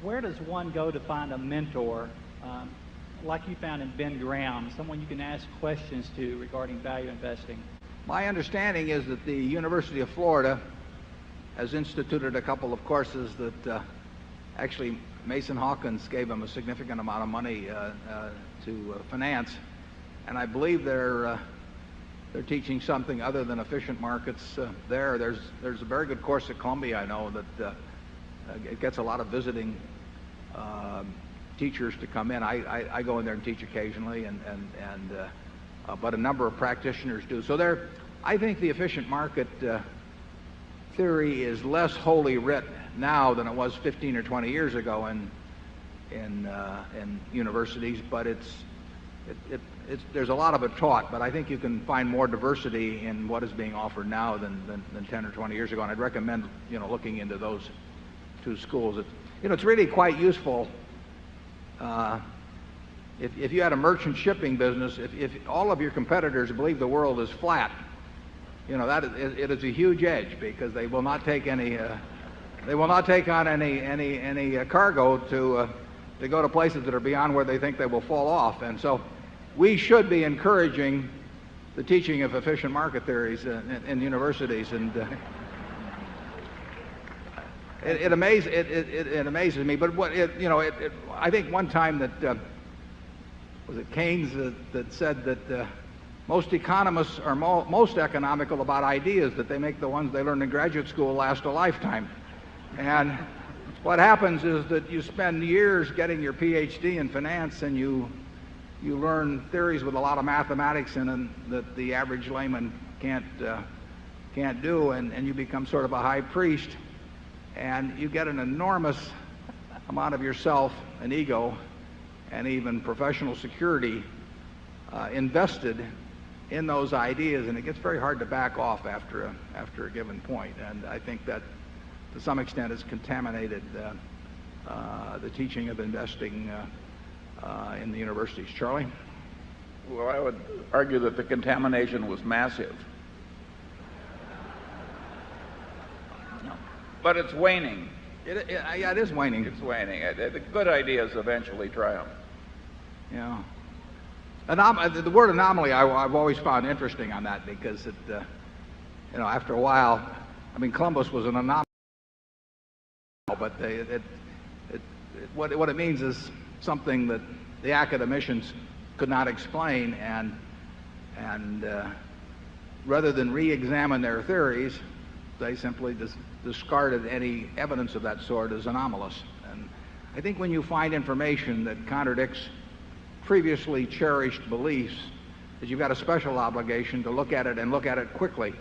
where does one go to find a mentor like you found in Ben Graham, someone you can ask questions to regarding value investing? My understanding is that the University of Florida has instituted a couple of courses that actually Mason Hawkins gave them a significant amount of money to finance, and I believe they're teaching something other than efficient markets there. There's a very good course at Columbia, I know, that it gets a lot of visiting teachers to come in. I go in there and teach occasionally, but a number of practitioners do. So I think the efficient market theory is less wholly writ now than it was 15 or 20 years ago in universities, but there's a lot of it taught. But I think you can find more diversity in what is being offered now than 10 or 20 years ago, and I'd recommend looking into those two schools. It's really quite useful. If you had a merchant shipping business, if all of your competitors believe the world is flat, it is a huge edge, because they will not take any they will not take on any cargo to go to places that are beyond where they think they will fall off. And so we should be encouraging the teaching of efficient market theories in universities. And it amazes me. But I think one time that was it Keynes that said that most economists are most economical about ideas, that they make the ones they learn in graduate school last a lifetime. And what happens is that you spend years getting your PhD in finance, and you learn theories with a lot of mathematics in them that the average layman can't do, and you become sort of a high priest, and you get an enormous amount of yourself and ego and even professional security invested in those ideas, and it gets very hard to back off after a given point. And I think that to some extent has contaminated the teaching of investing in the universities. Charlie? Well, I would argue that the contamination was massive. But it's waning. Yeah, it is waning. It's waning. The good ideas eventually triumph. Yeah. The word anomaly I've always found interesting on that, because after a while, Columbus was an anomaly, but what it means is something that the academicians could not explain, and rather than re-examine their theories, they simply discarded any evidence of that sort as anomalous. And I think when you find information that contradicts previously cherished beliefs, that you've got a special obligation to look at it, and look at it quickly.